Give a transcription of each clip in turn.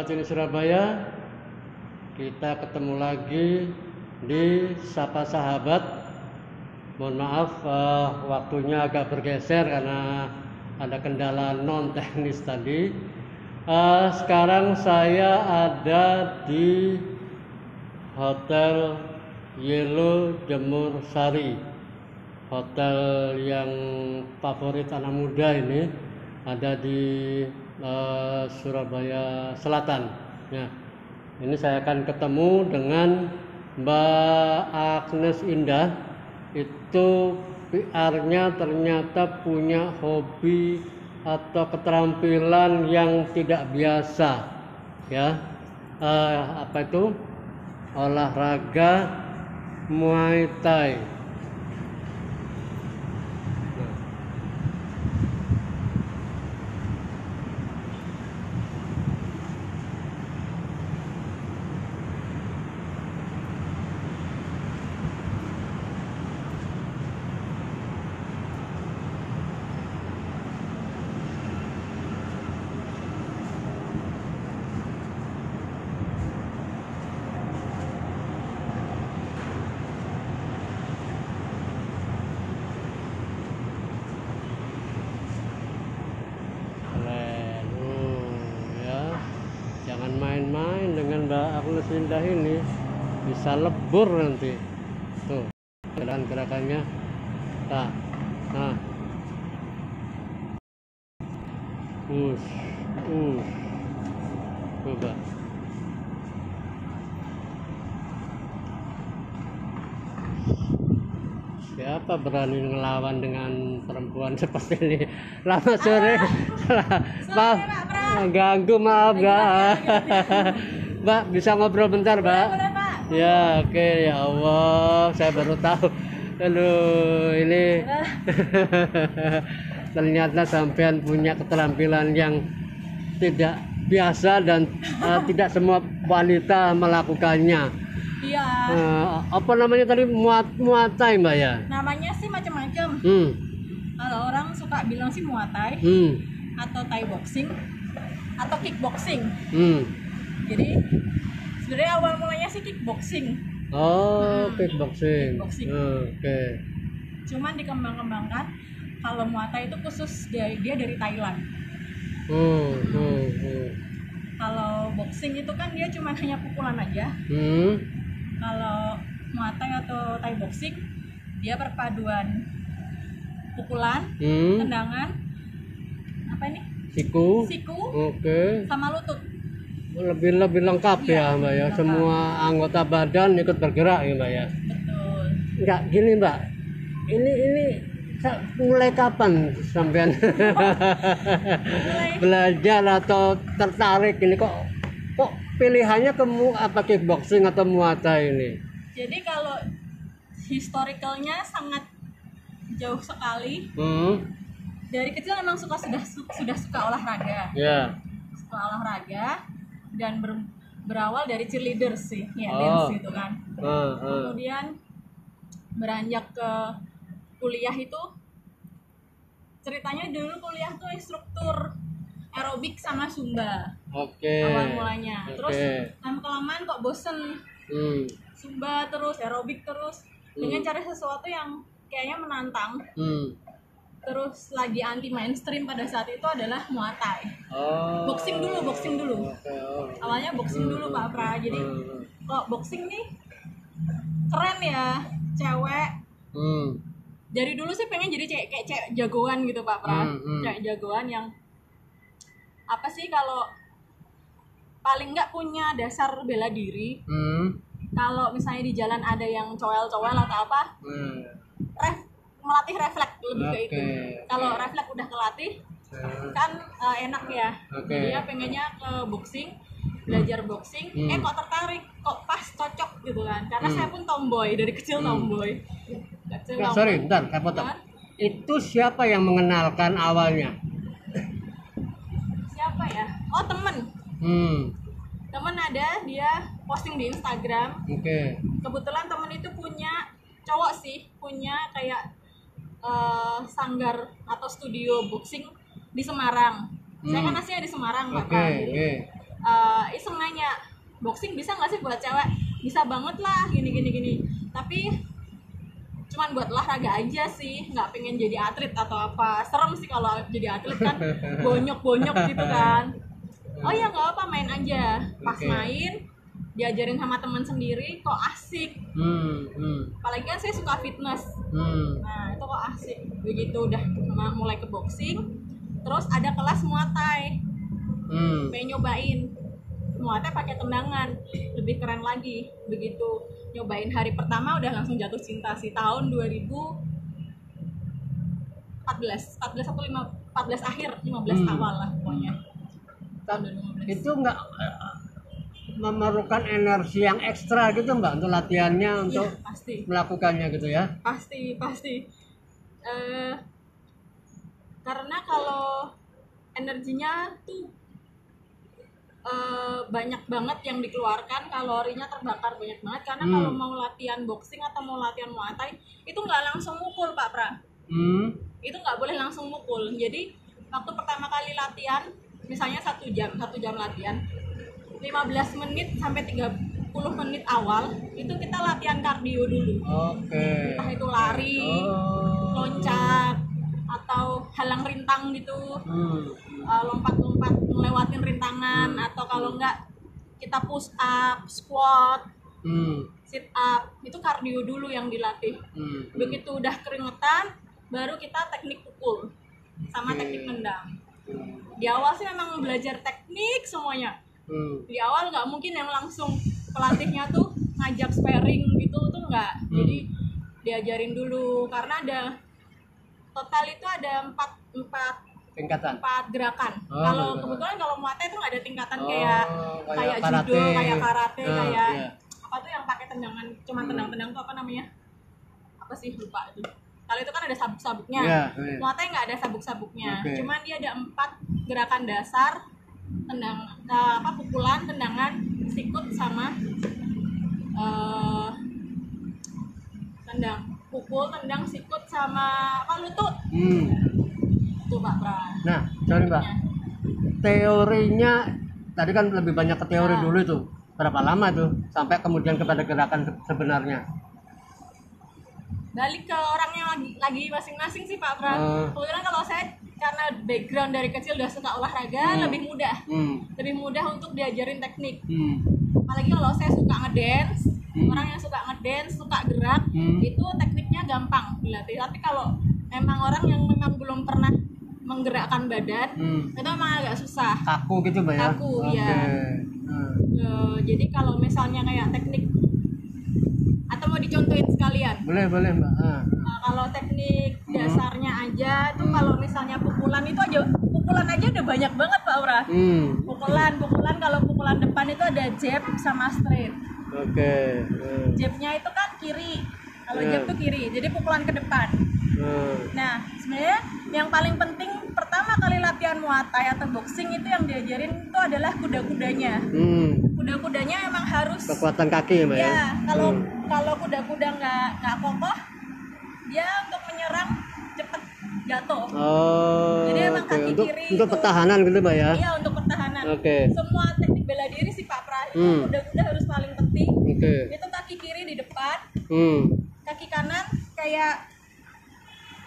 Sini Surabaya, kita ketemu lagi di Sapa Sahabat. Mohon maaf waktunya agak bergeser karena ada kendala non teknis tadi. Sekarang saya ada di Hotel Yellow Jemur Sari, hotel yang favorit anak muda ini, ada di Surabaya Selatan. Ya, ini saya akan ketemu dengan Mbak Agnes Indah. Itu PR-nya ternyata punya hobi atau keterampilan yang tidak biasa. Ya, apa itu? Olahraga Muay Thai. Jangan main-main dengan Mbak Agnes Indah ini, bisa lebur nanti. Tuh gerakan-gerakannya. Nah, coba. Siapa berani ngelawan dengan perempuan seperti ini? Lama sore. Maaf, ganggu, maaf Mbak. Mbak, bisa ngobrol bentar, Mbak? Boleh, Pak. Ya, oke, ya Allah, saya baru tahu. Aduh, ini ternyata sampean punya keterampilan yang tidak biasa dan tidak semua wanita melakukannya. Iya. Apa namanya tadi, Muay Thai, Mbak ya? Namanya sih macam-macam. Kalau orang suka bilang sih Muay Thai, atau Thai boxing, atau kickboxing. Jadi sebenarnya awal mulanya sih kickboxing. Kickboxing. Oke. Cuman dikembang-kembangkan. Kalau Muay Thai itu khusus dia dari Thailand. Kalau boxing itu kan dia cuma hanya pukulan aja. Kalau Muay Thai atau Thai boxing dia perpaduan pukulan, tendangan, apa ini? Siku, sama lutut. Lebih lengkap ya, Mbak ya. Lengkap. Semua anggota badan ikut bergerak ya, Mbak ya. Betul. Enggak gini, Mbak. Ini mulai kapan sampean belajar atau tertarik ini, kok pilihannya ke kickboxing atau Muay Thai ini? Jadi kalau historicalnya sangat jauh sekali. Dari kecil memang sudah suka olahraga. Yeah. Suka olahraga dan berawal dari cheerleaders sih, ya dance gitu kan. Kemudian beranjak ke kuliah itu, ceritanya dulu kuliah tuh instruktur aerobik sama Zumba. Awal mulanya. Terus lama-kelamaan kok bosen. Zumba terus, aerobik terus. Dengan cari sesuatu yang kayaknya menantang. Terus lagi anti mainstream pada saat itu adalah Muay Thai. Boxing dulu. Awalnya boxing dulu, Pak Pra. Jadi kok boxing nih keren ya, cewek. Dari dulu sih pengen jadi kayak cewek jagoan gitu, Pak Pra. Cewek jagoan yang apa sih, kalau paling nggak punya dasar bela diri. Kalau misalnya di jalan ada yang cowel-cowel atau apa, melatih refleks lebih ke itu. Kalau refleks udah kelatih, kan enak ya. Dia pengennya ke boxing, belajar boxing. Kok tertarik, kok pas cocok gitu kan. Karena saya pun tomboy dari kecil, tomboy. Sorry, bentar, saya potong. Itu siapa yang mengenalkan awalnya? Siapa ya? Oh, temen. Temen ada, dia posting di Instagram. Kebetulan temen itu punya cowok sih, punya kayak sanggar atau studio boxing di Semarang. Saya kan aslinya di Semarang, Pak. boxing bisa nggak sih buat cewek? Bisa banget lah, gini. Tapi cuman buat olahraga aja sih, nggak pengen jadi atlet atau apa. Serem sih kalau jadi atlet kan, bonyok gitu kan. Oh ya nggak apa, main aja. Pas main diajarin sama teman sendiri kok asik. Apalagi kan saya suka fitness. Nah itu kok asik. Begitu udah mulai ke boxing, terus ada kelas Muay Thai. Pengen nyobain Muay Thai pakai tendangan, lebih keren lagi. Begitu nyobain hari pertama udah langsung jatuh cinta sih. Tahun 2014 atau 14 akhir, 15 awal lah pokoknya. Tahun 2015. Itu nggak memerlukan energi yang ekstra gitu mbak untuk latihannya, untuk pasti melakukannya gitu ya? Pasti. Karena kalau energinya tuh banyak banget yang dikeluarkan, kalorinya terbakar banyak banget. Karena kalau mau latihan boxing atau mau latihan Muay Thai itu nggak langsung mukul Pak Pra. Itu nggak boleh langsung mukul. Jadi waktu pertama kali latihan, misalnya 1 jam latihan, 15 menit sampai 30 menit awal itu kita latihan kardio dulu. Entah itu lari, loncat, atau halang rintang gitu, lompat-lompat melewatin rintangan, atau kalau enggak kita push up, squat, sit up, itu kardio dulu yang dilatih. Begitu udah keringetan, baru kita teknik pukul sama teknik nendang. Di awal sih memang belajar teknik semuanya. Di awal nggak mungkin yang langsung pelatihnya tuh ngajak sparring gitu tuh nggak. Jadi diajarin dulu, karena ada total itu ada 4 gerakan. Kalau kebetulan kalau Muay Thai itu nggak ada tingkatan kayak judo, kayak karate, apa tuh yang pakai tendangan, cuma tendang-tendang tuh apa namanya? Apa sih, lupa itu. Kalau itu kan ada sabuk-sabuknya. Muay Thai nggak ada sabuk-sabuknya. Cuman dia ada 4 gerakan dasar, pukulan, tendangan, sikut sama pukul, tendang, sikut sama lutut. Itu Pak Pra. Nah, sorry Mbak. Teorinya tadi kan lebih banyak ke teori dulu itu. Berapa lama tuh sampai kemudian kepada gerakan sebenarnya? Balik ke orangnya lagi masing-masing sih Pak Pra. Kebetulan kalau saya karena background dari kecil udah suka olahraga, lebih mudah untuk diajarin teknik. Apalagi kalau saya suka ngedance, orang yang suka ngedance, suka gerak, itu tekniknya gampang dilatih. Tapi kalau memang orang yang memang belum pernah menggerakkan badan, itu memang agak susah. Kaku gitu Mbak ya? Kaku, ya. Jadi kalau misalnya kayak teknik, atau mau dicontohin sekalian? Boleh Mbak. Nah, kalau teknik dasarnya aja tuh, kalau misalnya pukulan aja udah banyak banget Pak Aura. Pukulan kalau pukulan depan itu ada jab sama straight. Jabnya itu kan kiri, kalau jab tuh kiri, jadi pukulan ke depan. Nah sebenarnya yang paling penting pertama kali latihan Muay Thai atau boxing itu yang diajarin itu adalah kuda-kudanya. Kuda-kudanya emang harus kekuatan kaki ya Mbak ya? Ya, kalau kuda-kuda nggak kokoh, dia untuk menyerang cepet jatuh. Jadi emang kaki kiri untuk pertahanan gitu Mbak ya? Iya, untuk pertahanan. Semua teknik bela diri sih Pak Pra, kuda-kuda harus paling penting. Itu kaki kiri di depan, kaki kanan kayak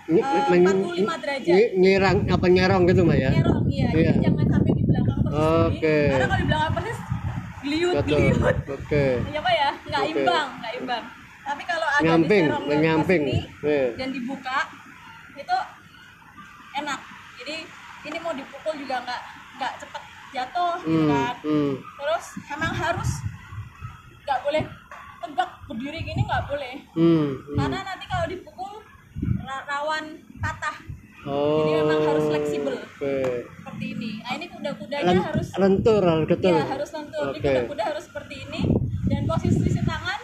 45 derajat. Nyerong gitu Mbak ya? Nyerong, iya. Jadi jangan sampai di belakang persis. Karena kalau di belakang persis geliut. Iya Pak ya, nggak imbang. Tapi kalau agak diserong ke sini dan dibuka, itu enak. Jadi ini mau dipukul juga nggak cepet jatuh, gitu kan. Terus emang harus nggak boleh tegak berdiri gini, nggak boleh. Karena nanti kalau dipukul rawan patah. Jadi memang harus fleksibel. Seperti ini. Nah, ini kuda-kudanya harus lentur gitu. Ya, harus lentur. Jadi kuda-kuda harus seperti ini, dan posisi tangan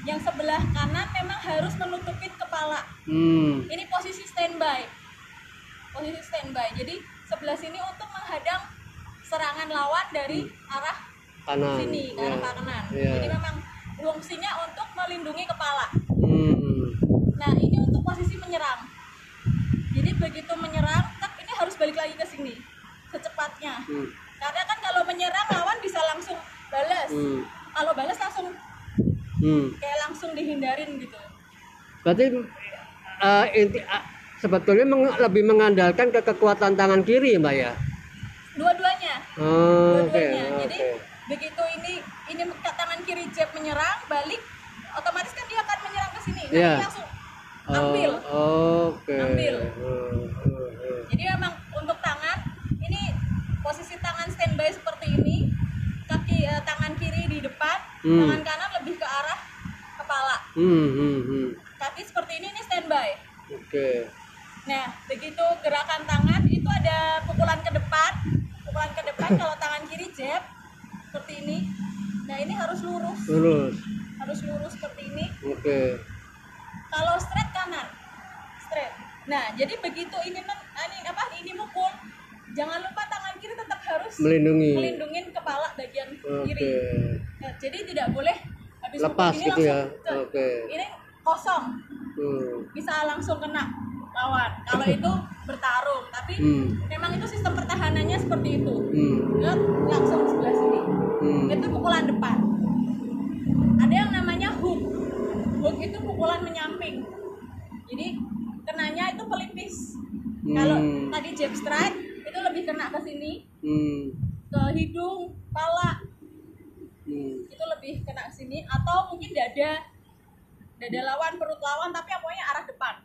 yang sebelah kanan memang harus menutupin kepala. Ini posisi standby. Jadi sebelah sini untuk menghadang serangan lawan dari arah kanan. Sini, ke arah kanan. Jadi memang fungsinya untuk melindungi kepala. Nah, ini untuk posisi menyerang. Jadi begitu menyerang, ini harus balik lagi ke sini secepatnya. Karena kan kalau menyerang lawan bisa langsung balas. kalau balas langsung kayak langsung dihindarin gitu. Berarti sebetulnya lebih mengandalkan ke kekuatan tangan kiri Mbak ya? Dua-duanya. Oh, Dua-duanya. oke, Jadi begitu ini tangan kiri jab menyerang balik, otomatis kan dia akan menyerang ke sini. Nah, Iya. dia langsung ambil. Oke. Ambil. Jadi memang untuk tangan ini posisi tangan standby seperti ini, tangan kiri di depan, tangan kanan lebih ke arah kepala. Kaki seperti ini standby. Oke. Nah, begitu gerakan tangan itu ada pukulan ke depan kalau tangan kiri jab seperti ini. Nah, ini harus lurus. Harus lurus seperti ini. Oke. Kalau straight kanan, straight. Nah, jadi begitu ini mukul, jangan lupa tangan kiri tetap harus melindungi kepala bagian kiri. Nah, jadi tidak boleh habis lepas mukul ini gitu ya. Oke. Ini kosong. Bisa langsung kena lawan. Kalau itu bertarung, tapi memang itu sistem pertahanannya seperti itu. Dia langsung sebelah sini. Itu pukulan depan. Ada yang namanya hook. Hook itu pukulan menyamping. Jadi kenanya itu pelipis. Kalau tadi jab strike itu lebih kena ke sini, ke hidung, kepala. Itu lebih kena ke sini, atau mungkin dada lawan, perut lawan, tapi pokoknya arah depan.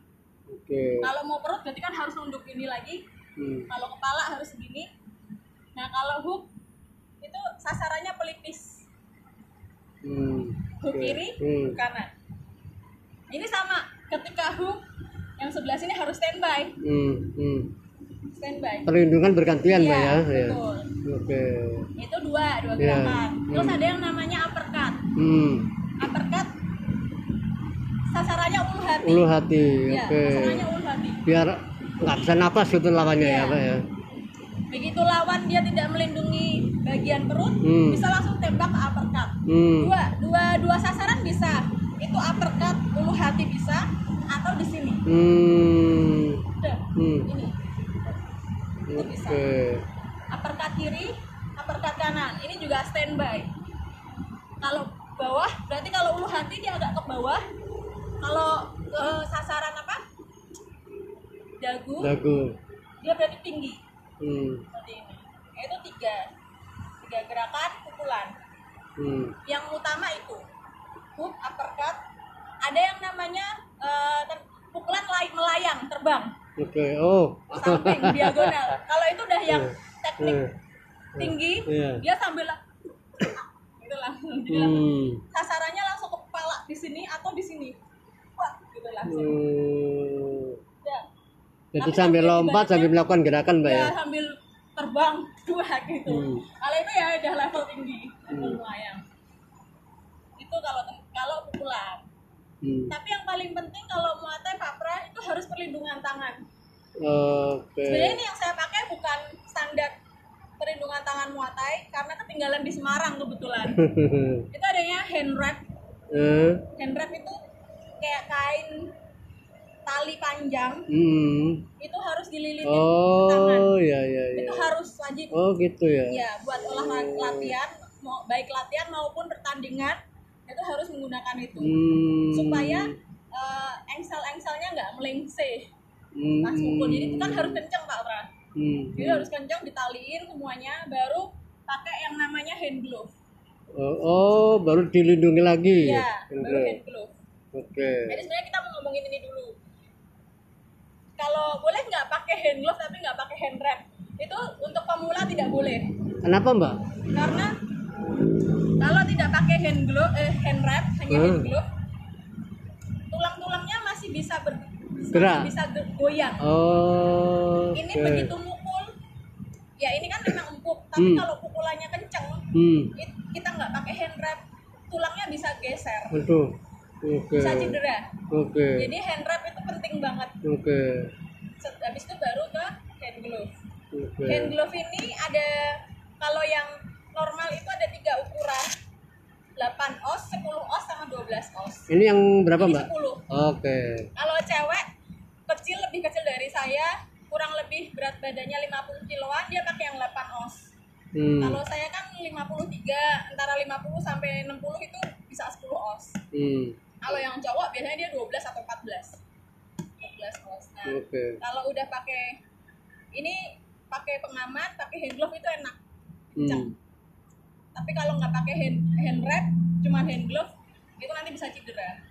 Kalau mau perut berarti kan harus nunduk ini lagi. Kalau kepala harus segini. Nah, kalau hook itu sasarannya pelipis. Hook kiri, hook kanan. Ini sama, ketika hook yang sebelah sini harus standby. Standby. Perlindungan bergantian Mbak ya. Betul. Oke. Itu dua gerakan. Terus ada yang namanya uppercut. Uppercut sasarannya ulu hati. Ya, Oke. sasarannya ulu hati. Biar nggak bisa napas gitu lawannya ya Pak ya. Begitu lawan dia tidak melindungi bagian perut, bisa langsung tembak ke uppercut. Dua sasaran bisa. Itu uppercut ulu hati bisa, atau di sini. Udah. Ini. Itu bisa. Uppercut kiri, uppercut kanan. Ini juga standby. Kalau bawah, berarti kalau ulu hati dia agak ke bawah. Kalau sasaran dagu, dia berarti tinggi. Seperti ini. Itu tiga gerakan pukulan. Yang utama itu hook, uppercut. Ada yang namanya pukulan melayang, terbang. Samping, diagonal. Kalau itu udah yang teknik tinggi, dia sambil itu langsung. Sasarannya langsung ke kepala di sini atau di sini. Wah, gitu langsung. Jadi sambil lompat sambil melakukan gerakan Mbak ya. Sambil terbang dua gitu. Kalau itu ya udah level tinggi, level melayang. Itu kalau pukulan. Tapi yang paling penting kalau Muay Thai Pak Pra itu harus perlindungan tangan. Sebenarnya ini yang saya pakai bukan standar perlindungan tangan Muay Thai karena ketinggalan di Semarang kebetulan. Itu adanya hand wrap. Hand wrap itu kayak kain tali panjang. Itu harus dililitin tangan. Iya. Itu harus wajib. Gitu ya. Ya, buat olahraga latihan, baik latihan maupun pertandingan itu harus menggunakan itu. Supaya engsel-engselnya nggak melengseh. Pas pukul. Jadi itu kan harus kenceng Pak Pra. Jadi harus kenceng, ditaliin semuanya, baru pakai yang namanya hand glove. Baru dilindungi lagi. Iya, baru hand glove. Jadi sebenarnya kita mau ngomongin ini dulu. Kalau boleh nggak pakai hand glove tapi nggak pakai hand wrap, itu untuk pemula tidak boleh. Kenapa Mbak? Karena kalau tidak pakai hand wrap, hanya hand glove, tulang-tulangnya masih bisa gerak, bisa goyang. Ini begitu mukul, ya ini kan memang empuk, tapi kalau pukulannya kenceng, kita nggak pakai hand wrap, tulangnya bisa geser. Bisa cedera. Jadi hand wrap itu penting banget. Habis itu baru ke hand glove. Hand glove ini ada, kalau yang normal itu ada 3 ukuran. 8 oz, 10 oz sama 12 oz. Ini yang berapa ini Mbak? 10. Kalau cewek kecil, lebih kecil dari saya, kurang lebih berat badannya 50 kiloan, dia pakai yang 8 oz. Kalau saya kan 53, antara 53 50 sampai 60 itu bisa 10 os. Hmm. Kalau yang cowok biasanya dia 12 atau 14 os. Nah, kalau udah pakai ini, pakai pengaman, pakai hand glove itu enak, kencang. Tapi kalau nggak pakai hand wrap, cuma hand glove, itu nanti bisa cedera.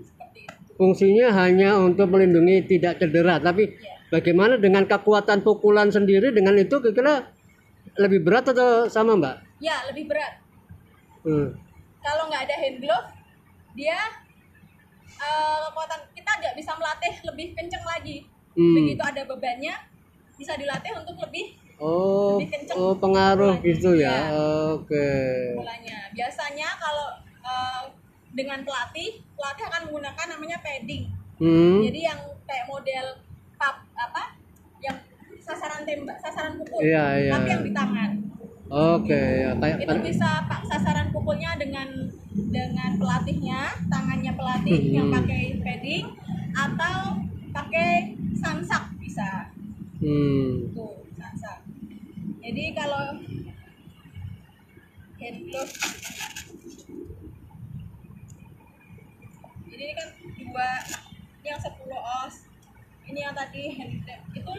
Seperti itu. Fungsinya hanya untuk melindungi tidak cedera, tapi bagaimana dengan kekuatan pukulan sendiri dengan itu kira-kira lebih berat atau sama, Mbak? Ya, lebih berat. Kalau nggak ada hand glove, dia kekuatan kita nggak bisa melatih lebih kenceng lagi. Begitu ada bebannya, bisa dilatih untuk lebih kenceng. Oh, pengaruh gitu ya. Oke. Mulanya. Biasanya kalau dengan pelatih akan menggunakan namanya padding. Jadi yang kayak model yang sasaran pukul, tapi yang di tangan. Oke, itu bisa sasaran pukulnya dengan pelatihnya, tangannya pelatih yang pakai padding, atau pakai sansak bisa. Tuh, sansak. Jadi kalau hand glove, jadi ini kan dua, ini yang 10 os, ini yang tadi hand glove, itu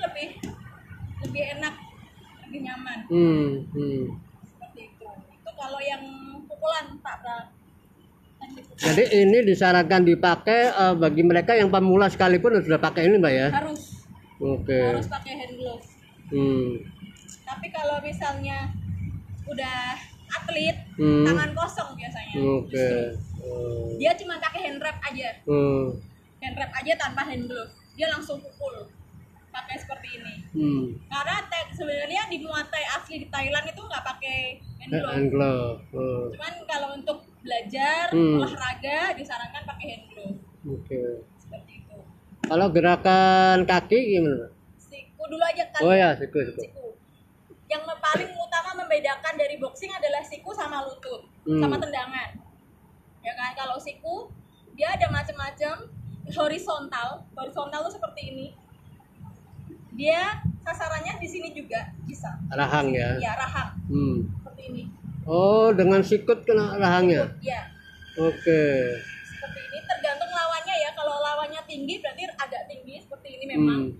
lebih enak, lebih nyaman. Seperti itu. Itu kalau yang pukulan, Pak Bra. Jadi ini disarankan dipakai bagi mereka yang pemula sekalipun sudah pakai ini, Mbak ya? Harus. Harus pakai hand glove. Tapi kalau misalnya udah atlet, tangan kosong biasanya. Dia cuma pakai hand wrap aja. Hand wrap aja tanpa hand glove. Dia langsung pukul. Pakai seperti ini. Karena sebenarnya di Muay Thai asli di Thailand itu nggak pakai hand glove. Cuman kalau untuk belajar olahraga disarankan pakai hand glove. Seperti itu. Kalau gerakan kaki gimana? Siku dulu aja kan. Oh ya, siku. Yang paling utama membedakan dari boxing adalah siku sama lutut, sama tendangan. Ya kan, kalau siku dia ada macam-macam. Horizontal itu seperti ini. Dia sasarannya di sini juga bisa. Rahang ya? Ya, rahang. Seperti ini. Oh, dengan sikut kena rahangnya? Iya. Oke. Seperti ini, tergantung lawannya ya. Kalau lawannya tinggi berarti agak tinggi seperti ini memang.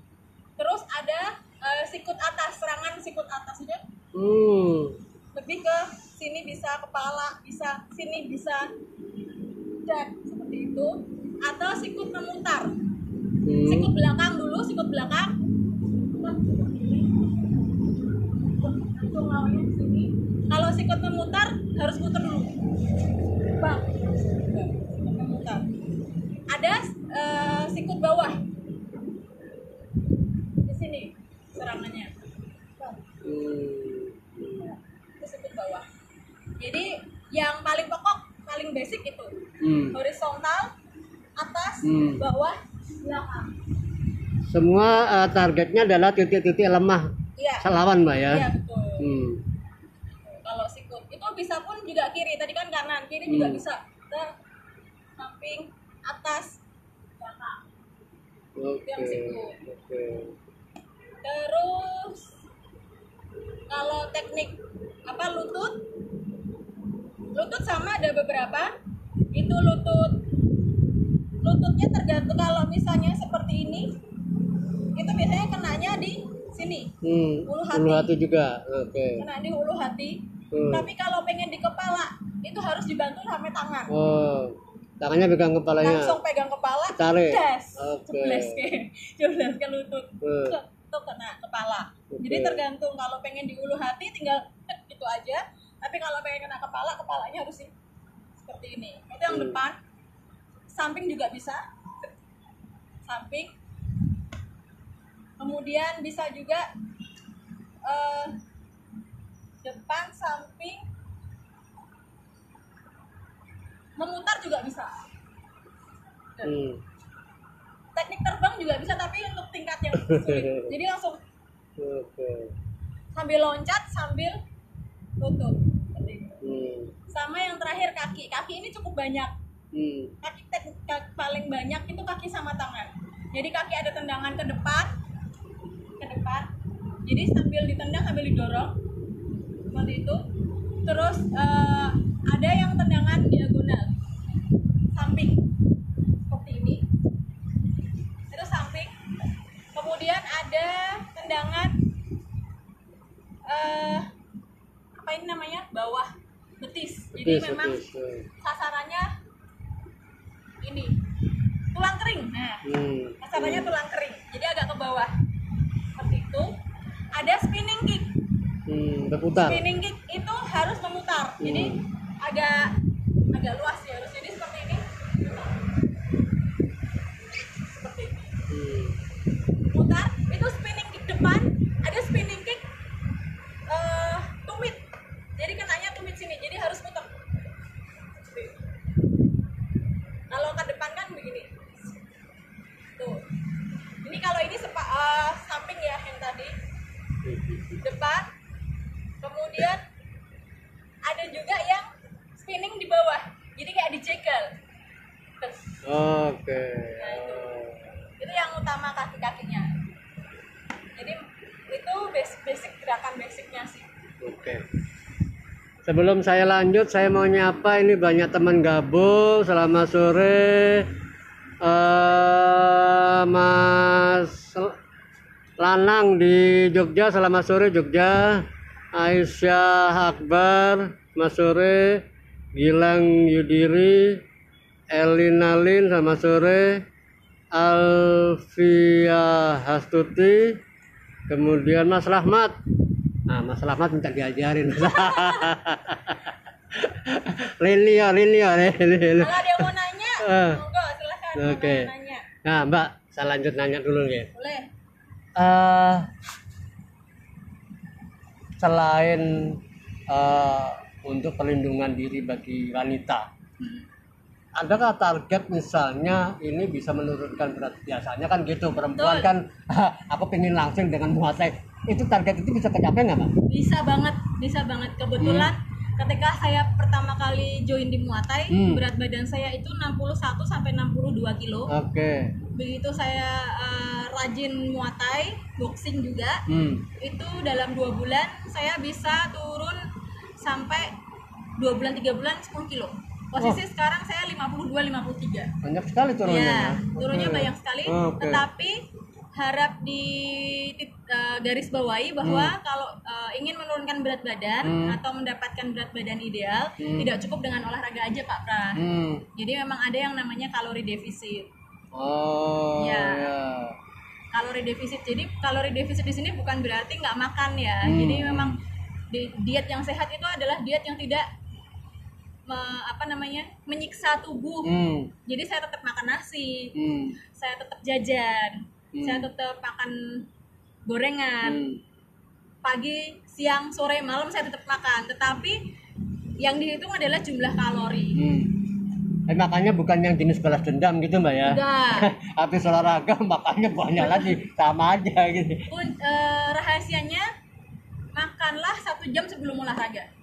Terus ada sikut atas, serangan sikut atas juga. Lebih ke sini bisa kepala, bisa sini bisa dan seperti itu. Atau sikut memutar. Sikut belakang dulu, sikut belakang. Langsung lawannya di sini. Kalau sikut memutar harus putar dulu. Bang. Sikut memutar. Ada sikut bawah. Di sini serangannya. Itu sikut bawah. Jadi yang paling pokok, paling basic itu. Horizontal, atas, bawah, belakang. Semua targetnya adalah titik-titik lemah lawan, Mbak ya? Iya, betul. Kalau sikut itu bisa pun juga kiri, tadi kan kanan, kiri juga bisa. Ke samping, atas, belakang. Itu yang sikut. Terus kalau teknik lutut sama ada beberapa. Itu lututnya tergantung, kalau misalnya seperti ini itu biasanya kenanya di sini, ulu hati juga. Kena di ulu hati. Tapi kalau pengen di kepala itu harus dibantu sampai tangan. Tangannya pegang kepalanya, langsung pegang kepala, tarik, jebles ke lutut, itu kena kepala. Jadi tergantung, kalau pengen di ulu hati tinggal gitu aja. Tapi kalau pengen kena kepala, kepalanya harus seperti ini. Itu yang depan. Samping juga bisa, samping. Kemudian bisa juga depan, samping, memutar juga bisa. Teknik terbang juga bisa, tapi untuk tingkat yang sulit. Jadi langsung sambil loncat, sambil lutut. Sama yang terakhir kaki. Kaki ini cukup banyak. Kaki paling banyak itu kaki sama tangan. Jadi kaki ada tendangan ke depan. Jadi sambil ditendang sambil didorong seperti itu. Terus betis. Jadi Betis, memang betis. sasarannya ini tulang kering. Nah, sasarannya tulang kering. Jadi agak ke bawah. Seperti itu. Ada spinning kick. Berputar. Spinning kick itu harus memutar. Jadi agak luas ya harus. Jadi seperti ini. Seperti ini. Putar. Itu spinning kick depan. Ada spinning kick tumit. Jadi kenanya tumit sini. Jadi harus putar. Kalau ke depan kan begini. Tuh. Ini kalau ini samping ya yang tadi. Depan. Kemudian ada juga yang spinning di bawah. Jadi kayak dicekel. Oke. Nah, itu yang utama kaki-kakinya. Jadi itu basic gerakan basicnya sih. Oke. Sebelum saya lanjut, saya mau nyapa ini banyak teman gabung. Selamat sore, Mas Lanang di Jogja. Selamat sore Jogja. Aisyah Akbar, Mas sore. Gilang Yudiri, Elinalin, selamat sore. Alfia Hastuti, kemudian Mas Rahmat. Nah, Mas Rahmat minta diajarin. Lilia. Kalau dia mau nanya, monggo silakan. Oke. Nanya. Nah, Mbak, saya lanjut nanya dulu nih. Boleh. Selain untuk perlindungan diri bagi wanita, adakah target misalnya ini bisa menurunkan berat? Biasanya kan gitu, perempuan Betul. kan aku pengen langsung dengan Muay Thai. Itu target itu bisa tercapai nggak, Mbak? Bisa banget. Kebetulan ketika saya pertama kali join di Muay Thai, berat badan saya itu 61 sampai 62 kilo. Oke. Begitu saya rajin Muay Thai, boxing juga, itu dalam 2 bulan saya bisa turun sampai 2 bulan 3 bulan 10 kilo. Posisi sekarang saya 52-53. Banyak sekali turunnya. Ya, Oke. turunnya banyak sekali. Oke. Tetapi harap di garis bawahi bahwa kalau ingin menurunkan berat badan atau mendapatkan berat badan ideal, tidak cukup dengan olahraga aja Pak Pras. Jadi memang ada yang namanya kalori defisit. Oh. Ya. Ya. Kalori defisit. Jadi kalori defisit di sini bukan berarti nggak makan ya. Jadi memang diet yang sehat itu adalah diet yang tidak menyiksa tubuh. Jadi saya tetap makan nasi, saya tetap jajan, saya tetap makan gorengan, pagi, siang, sore, malam saya tetap makan. Tetapi yang dihitung adalah jumlah kalori. Makanya bukan yang jenis balas dendam gitu, Mbak ya? Enggak. Habis olahraga makanya banyak lagi, sama aja gitu. Rahasianya makanlah 1 jam sebelum olahraga.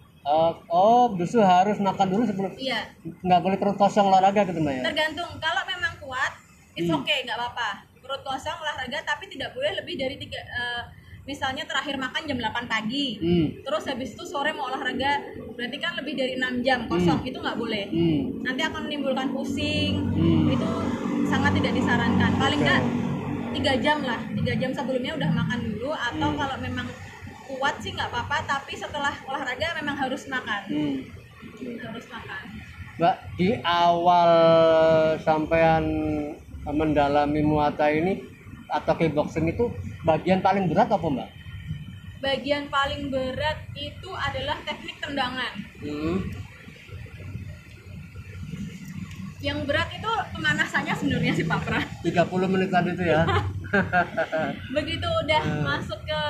Justru harus makan dulu sebelum. Iya. Nggak boleh perut kosong olahraga gitu, Mbak ya? Tergantung, kalau memang kuat, it's okay, nggak apa-apa. Perut kosong olahraga, tapi tidak boleh lebih dari 3, misalnya terakhir makan jam 8 pagi, terus habis itu sore mau olahraga, berarti kan lebih dari 6 jam kosong, itu nggak boleh. Nanti akan menimbulkan pusing, itu sangat tidak disarankan. Paling nggak 3 jam lah, 3 jam sebelumnya udah makan dulu, atau kalau memang kuat sih nggak apa-apa, tapi setelah olahraga memang harus makan. Harus makan. Mbak, di awal sampean mendalami Muay Thai ini atau kickboxing itu bagian paling berat apa, Mbak? Bagian paling berat itu adalah teknik tendangan. Yang berat itu pemanasannya sebenarnya sih Pak Pras. 30 menit tadi itu ya. Begitu udah masuk ke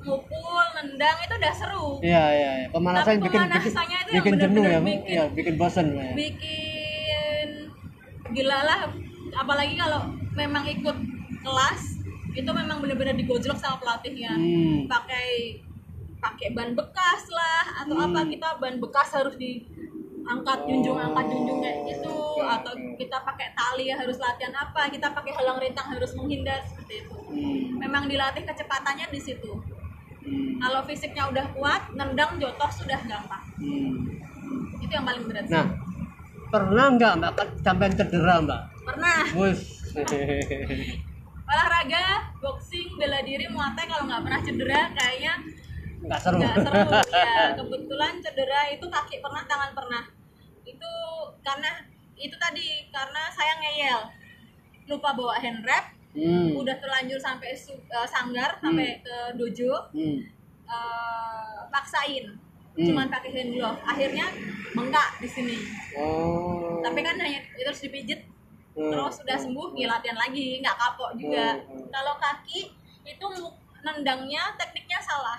mukul, nendang itu udah seru. Iya. Pemanasan Tapi pemanasannya itu yang bikin jenuh ya, bener-bener Iya, bikin bosan ya. Bikin gila lah, apalagi kalau memang ikut kelas itu memang benar-benar digojlok sama pelatihnya. Pakai ban bekas lah atau apa, kita ban bekas harus diangkat junjung kayak gitu, atau kita pakai tali harus latihan apa, kita pakai halang rintang harus menghindar seperti itu. Memang dilatih kecepatannya di situ. Kalau fisiknya udah kuat, nendang jotos sudah gampang. Itu yang paling berat. Nah, pernah nggak Mbak sampai cedera, Mbak? Pernah. Wus. Olahraga, boxing, bela diri, Muay Thai kalau nggak pernah cedera kayaknya nggak seru. Nggak seru ya, kebetulan cedera itu kaki pernah, tangan pernah. Itu karena itu tadi, karena saya ngeyel, lupa bawa hand wrap, udah terlanjur sampai sanggar, sampai ke dojo, paksain, cuman pakai hand glove, akhirnya bengkak di sini. Tapi kan hanya itu harus dipijit, terus sudah sembuh, ya latihan lagi, nggak kapok juga. Kalau kaki itu nendangnya tekniknya salah.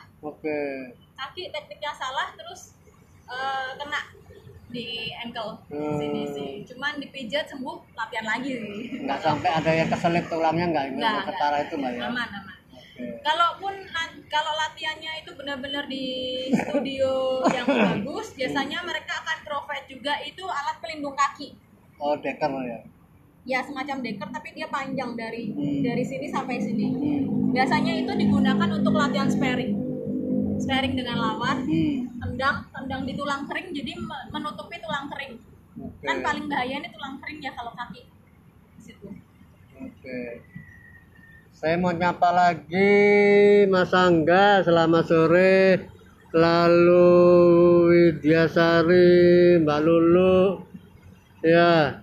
Kaki tekniknya salah, terus kena di ankle sini sih. Cuman dipijat sembuh, latihan lagi. Nggak sampai ada yang keselip tulangnya nggak ketara itu mbak ya? Aman. Kalau latihannya itu benar-benar di studio yang bagus, biasanya mereka akan provide juga itu alat pelindung kaki. Deker ya? Ya semacam deker, tapi dia panjang dari sini sampai sini. Biasanya itu digunakan untuk latihan sparring dengan lawan, tendang di tulang kering, jadi menutupi tulang kering. Kan paling bahaya nih tulang kering ya kalau kaki di situ. Saya mau nyapa lagi Mas Angga, selamat sore. Lalu Widyasari, Mbak Lulu, ya,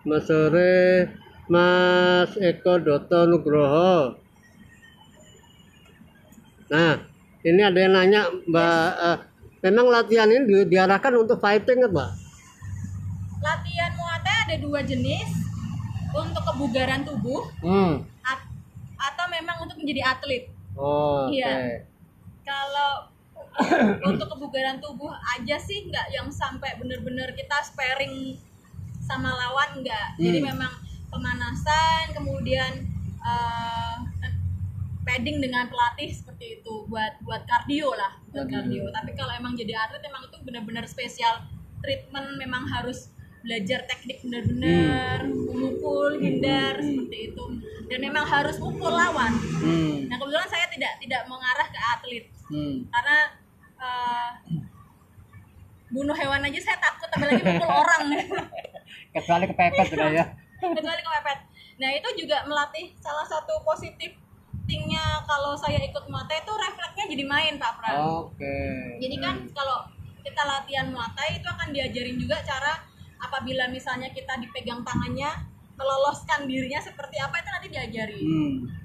Mas sore, Mas Eko Doto Nugroho. Nah, ini ada yang nanya Mbak, memang latihan ini diarahkan untuk fighting kan Mbak? Latihan Muay Thai ada 2 jenis, untuk kebugaran tubuh, atau memang untuk menjadi atlet. Iya. Kalau untuk kebugaran tubuh aja sih nggak yang sampai bener-bener kita sparring sama lawan, nggak. Jadi memang pemanasan, kemudian padding dengan pelatih seperti itu buat kardio lah, kardio. Tapi kalau emang jadi atlet emang itu benar-benar spesial treatment, memang harus belajar teknik benar-benar, memukul, hindar seperti itu, dan memang harus mukul lawan. Nah kebetulan saya tidak mengarah ke atlet, karena bunuh hewan aja saya takut, apalagi mukul orang. Kecuali kepepet sudah ya. Kecuali kepepet. Nah itu juga melatih, salah satu positif thingnya kalau saya ikut Muay Thai itu refleksnya jadi main Pak Pran. Jadi kan kalau kita latihan Muay Thai itu akan diajarin juga cara apabila misalnya kita dipegang tangannya, meloloskan dirinya seperti apa, itu nanti diajarin.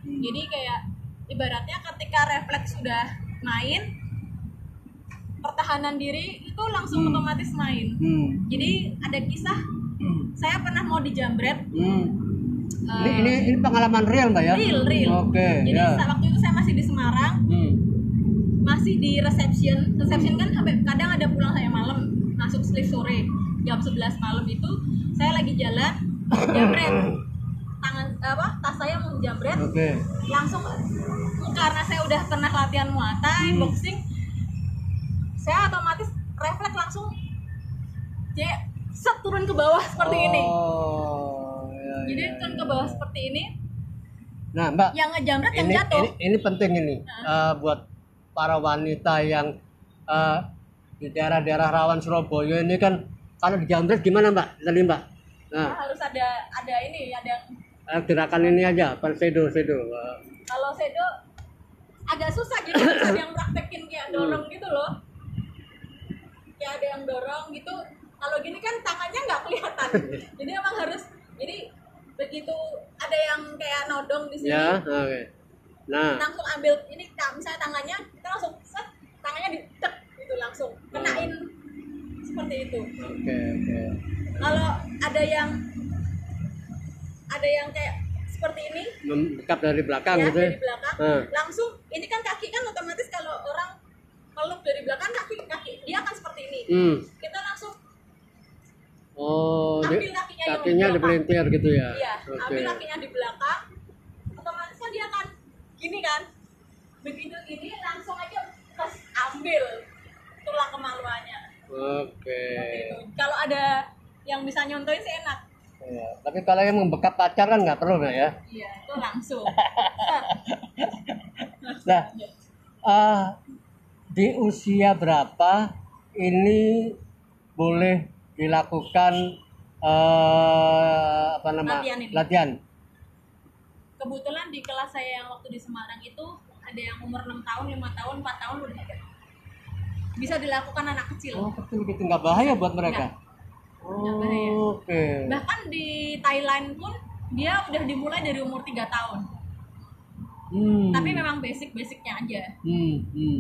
Jadi kayak ibaratnya ketika refleks sudah main, pertahanan diri itu langsung otomatis main. Jadi ada kisah, saya pernah mau dijambret. Ini pengalaman real Mbak ya? Real. Jadi waktu itu saya masih di Semarang, masih di reception kan kadang ada pulang saya malam, masuk shift sore jam 11 malam, itu saya lagi jalan jambret, tas saya mau jambret, langsung karena saya udah pernah latihan Muay Thai, boxing, saya otomatis refleks langsung turun ke bawah seperti ini. Jadi turun ke bawah seperti ini. Nah Mbak, yang ngejamret yang jatuh. Ini penting ini buat para wanita yang di daerah-daerah rawan Surabaya ini kan, kalau dijamret gimana Mbak? Tadi Mbak. Nah, harus ada gerakan ini aja, sedo. Kalau sedo agak susah gitu, ada yang praktekin kayak dorong gitu loh. Kayak ada yang dorong gitu. Kalau gini kan tangannya nggak kelihatan. Jadi emang harus, jadi begitu ada yang kayak nodong di sini. Ya, Nah, langsung ambil ini, misalnya tangannya, kita langsung set, tangannya ditek gitu, langsung kenain seperti itu. Kalau ada yang kayak seperti ini, mendekat dari belakang ya, gitu. Dari belakang, langsung ini kan kaki kan otomatis kalau orang meluk dari belakang kaki dia akan seperti ini. Kita langsung ambil kakinya dipelintir gitu ya. Iya, ambil kakinya di belakang, otomatis kan dia akan gini kan. Begitu gini langsung aja ambil tulang kemaluannya. Kalau ada yang bisa nyontoin sih enak. Ya, tapi kalau yang membekap pacar kan nggak perlu nggak ya? Iya, itu langsung. Nah, di usia berapa ini boleh dilakukan Latihan. Latihan? Kebetulan di kelas saya yang waktu di Semarang itu ada yang umur 6 tahun, 5 tahun, 4 tahun udah ada. Bisa dilakukan anak kecil. Oh, kecil gitu, nggak bahaya buat mereka? Nggak bahaya. Oke. Bahkan di Thailand pun dia udah dimulai dari umur 3 tahun. Tapi memang basic-basicnya aja.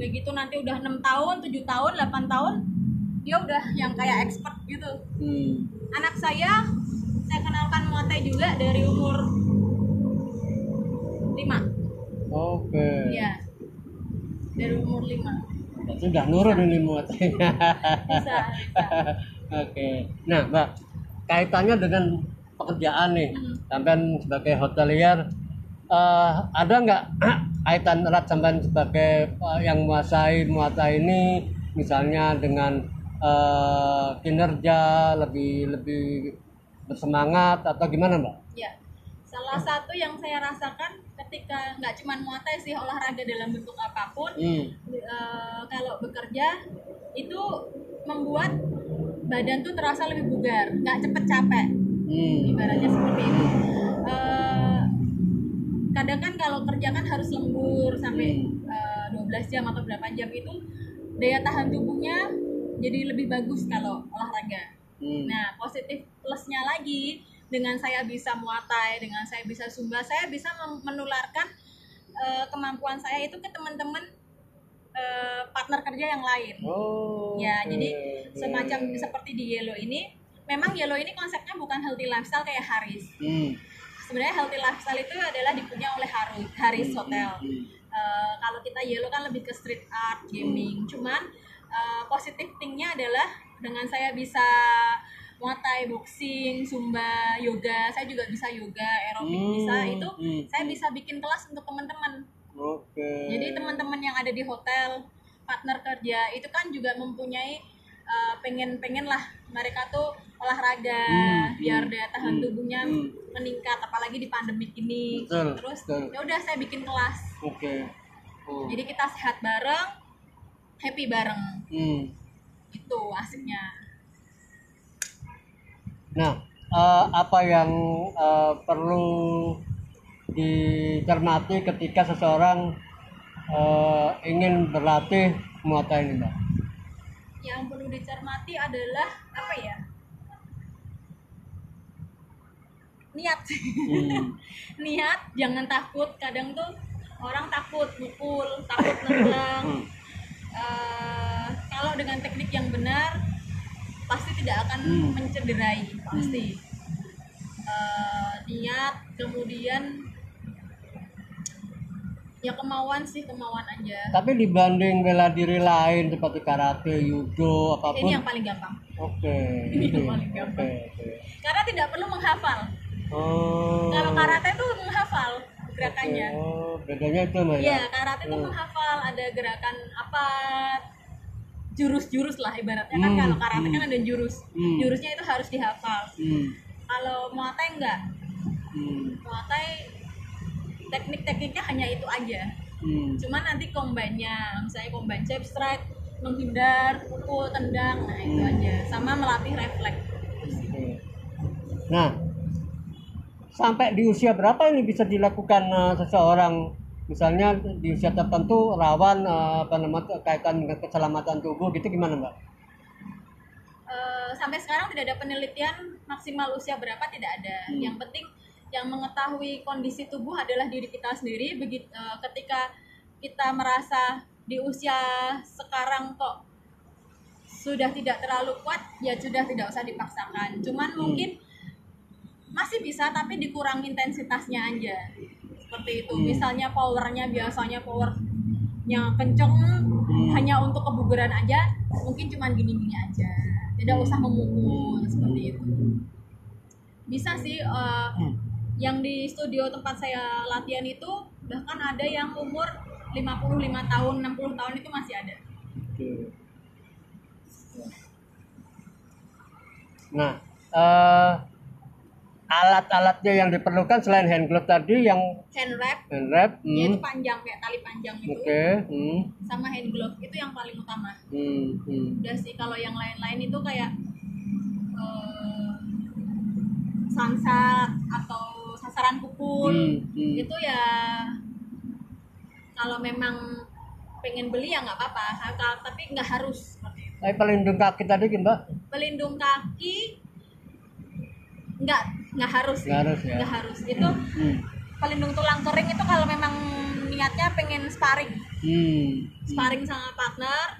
Begitu nanti udah 6 tahun, 7 tahun, 8 tahun, dia udah yang kayak expert gitu. Anak saya kenalkan Muay Thai juga dari umur 5. Oke. Iya. Dari umur 5. Sudah nurun ini Muay Thai-nya. Bisa. Oke. Nah, Mbak, kaitannya dengan pekerjaan nih, sampean sebagai hotelier, ada nggak kaitan erat sampean sebagai yang menguasai Muay Thai ini, misalnya dengan kinerja lebih bersemangat atau gimana, Mbak? Ya, salah satu yang saya rasakan ketika nggak cuma Muay Thai sih, olahraga dalam bentuk apapun, kalau bekerja itu membuat badan tuh terasa lebih bugar, nggak cepet capek, ibaratnya seperti itu. Kadang kan kalau kerja kan harus lembur sampai 12 jam atau berapa jam, itu daya tahan tubuhnya jadi lebih bagus kalau olahraga. Nah, positif plusnya lagi, dengan saya bisa Muay Thai, dengan saya bisa Zumba, saya bisa menularkan kemampuan saya itu ke teman-teman partner kerja yang lain. Ya, jadi semacam seperti di Yellow ini, memang Yellow ini konsepnya bukan healthy lifestyle kayak Haris. Sebenarnya healthy lifestyle itu adalah dipunya oleh Haris Hotel. Kalau kita Yellow kan lebih ke street art, gaming. Cuman positif thing-nya adalah dengan saya bisa Muay Thai, boxing, Zumba, yoga, saya juga bisa yoga, aerobik bisa, itu saya bisa bikin kelas untuk teman-teman. Jadi teman-teman yang ada di hotel, partner kerja itu kan juga mempunyai pengen lah mereka tuh olahraga biar daya tahan tubuhnya meningkat, apalagi di pandemi ini. Terus ya udah saya bikin kelas. Jadi kita sehat bareng, happy bareng. Itu asiknya. Nah, apa yang perlu dicermati ketika seseorang ingin berlatih Muay Thai ini, Mbak? Yang perlu dicermati adalah apa ya? Niat. Niat, jangan takut. Kadang tuh orang takut mukul, takut nendang. Kalau dengan teknik yang benar pasti tidak akan mencederai, pasti. Niat, kemudian ya kemauan aja. Tapi dibanding bela diri lain seperti karate, judo, apapun, ini yang paling gampang. Ini yang paling gampang. Karena tidak perlu menghafal. Kalau karate itu menghafal gerakannya. Bedanya itu, Mbak, ya? Iya, karate itu menghafal, ada gerakan apa, jurus-jurus lah ibaratnya kan. Kalau karate kan ada jurusnya itu harus dihafal. Kalau Muay Thai enggak. Muay Thai teknik-tekniknya hanya itu aja. Cuman nanti combine-nya, misalnya combine jab strike, menghindar, pukul, tendang, nah itu aja. Sama melatih refleks. Nah, sampai di usia berapa ini bisa dilakukan seseorang, misalnya di usia tertentu rawan kaitan dengan keselamatan tubuh gitu, gimana, Mbak? Sampai sekarang tidak ada penelitian maksimal usia berapa, tidak ada. Yang penting yang mengetahui kondisi tubuh adalah diri kita sendiri. Ketika kita merasa di usia sekarang kok sudah tidak terlalu kuat, ya sudah tidak usah dipaksakan. Cuman mungkin masih bisa, tapi dikurang intensitasnya aja. Seperti itu. Misalnya powernya, biasanya powernya kenceng, hanya untuk kebugaran aja, mungkin cuman gini-gini aja. Tidak usah memukul, seperti itu. Bisa sih, yang di studio tempat saya latihan itu bahkan ada yang umur 55 tahun, 60 tahun itu masih ada. Nah, alat-alatnya yang diperlukan selain hand glove tadi, yang hand wrap, itu panjang kayak tali panjang itu. Sama hand glove itu yang paling utama. Udah sih, kalau yang lain-lain itu kayak sansa atau sasaran pukul, itu ya kalau memang pengen beli ya nggak apa-apa, tapi nggak harus seperti itu. Pelindung kaki tadi Mbak? Pelindung kaki nggak harus Nggak harus ya? nggak harus itu. Pelindung tulang kering itu kalau memang niatnya pengen sparring sama partner,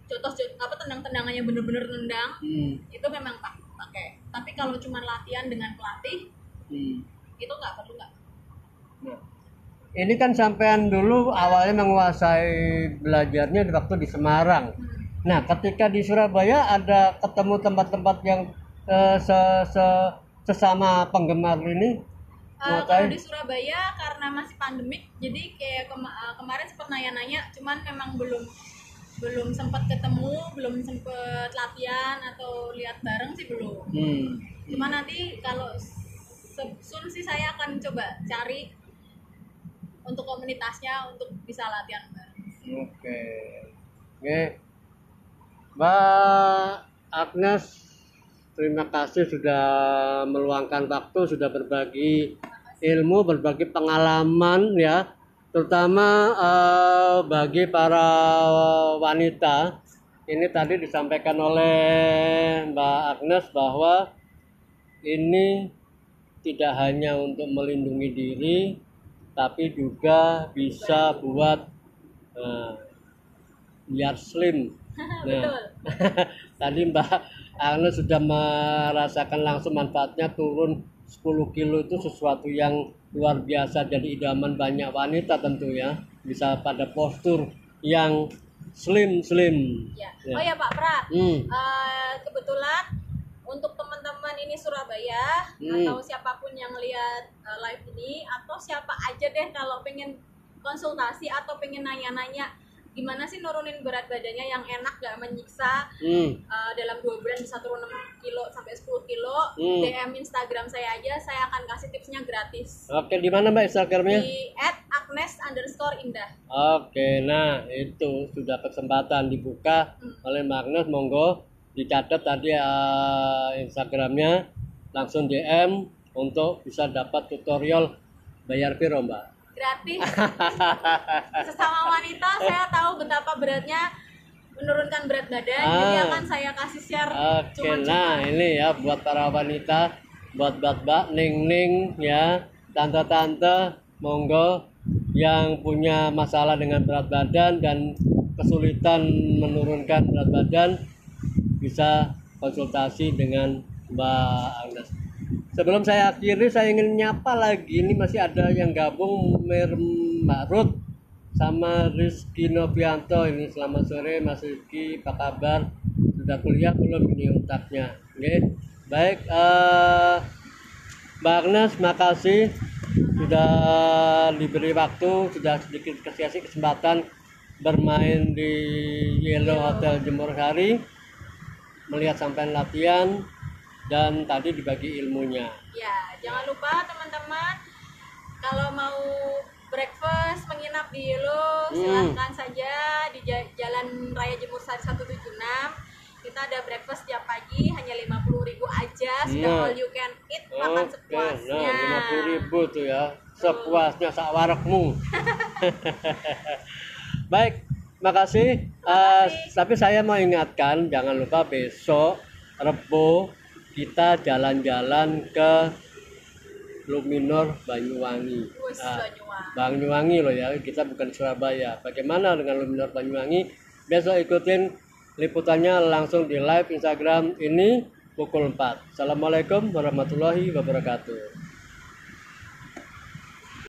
contoh apa tendang-tendangannya bener-bener nendang, itu memang pakai. Tapi kalau cuma latihan dengan pelatih, itu nggak perlu. Nah, ini kan sampean dulu awalnya menguasai belajarnya di waktu di Semarang. Nah, ketika di Surabaya ada ketemu tempat-tempat yang sesama penggemar ini? Kalau di Surabaya karena masih pandemik, jadi kayak kemarin sempat nanya-nanya, cuman memang belum sempat ketemu, belum sempat latihan atau lihat bareng sih belum. Cuman nanti kalau soon sih saya akan coba cari untuk komunitasnya untuk bisa latihan bareng. Oke. Mbak Agnes, terima kasih sudah meluangkan waktu, sudah berbagi ilmu, berbagi pengalaman ya, terutama bagi para wanita. Ini tadi disampaikan oleh Mbak Agnes bahwa ini tidak hanya untuk melindungi diri, tapi juga bisa buat biar slim. Betul. Tadi Mbak Agnes sudah merasakan langsung manfaatnya, turun 10 kilo itu sesuatu yang luar biasa, jadi idaman banyak wanita tentu ya, bisa pada postur yang slim. Ya. Oh ya Pak Pra, kebetulan untuk teman-teman ini Surabaya atau siapapun yang lihat live ini, atau siapa aja deh kalau pengen konsultasi atau pengen nanya-nanya gimana sih nurunin berat badannya yang enak gak menyiksa, dalam 2 bulan bisa turun 6 kilo sampai 10 kilo, DM Instagram saya aja, saya akan kasih tipsnya gratis. Oke, di mana Mbak Instagramnya? Di @agnes_indah. Oke, nah itu sudah kesempatan dibuka oleh Mbak Agnes, monggo dicatat tadi Instagramnya, langsung DM untuk bisa dapat tutorial. Bayar piro Mbak? Gratis. Sesama wanita saya tahu betapa beratnya menurunkan berat badan, jadi akan saya kasih share. Oke, nah ini ya buat para wanita, buat mbak ning ya, tante-tante, monggo yang punya masalah dengan berat badan dan kesulitan menurunkan berat badan bisa konsultasi dengan Mbak Agnes. Sebelum saya akhiri, saya ingin nyapa lagi, ini masih ada yang gabung, Mbak Ruth sama Rizky Novianto. Ini selamat sore Mas Rizky, apa kabar? Sudah kuliah belum ini otaknya? Oke, baik, Mbak Agnes, makasih sudah diberi waktu, sudah sedikit kasih kesempatan bermain di Yellow Hotel Jemur Sari, melihat sampai latihan dan tadi dibagi ilmunya. Ya, jangan lupa teman-teman, kalau mau breakfast menginap di Yellow, silahkan saja di Jalan Raya Jemur Sari 176. Kita ada breakfast tiap pagi, hanya 50.000 aja, sudah all you can eat, makan sepuasnya. 50.000 tuh ya, sepuasnya sawarekmu. Baik, makasih. Tapi saya mau ingatkan, jangan lupa besok Rebo kita jalan-jalan ke Luminor Banyuwangi. Banyuwangi loh ya, kita bukan Surabaya. Bagaimana dengan Luminor Banyuwangi? Besok ikutin liputannya langsung di live Instagram ini pukul 4. Assalamualaikum warahmatullahi wabarakatuh.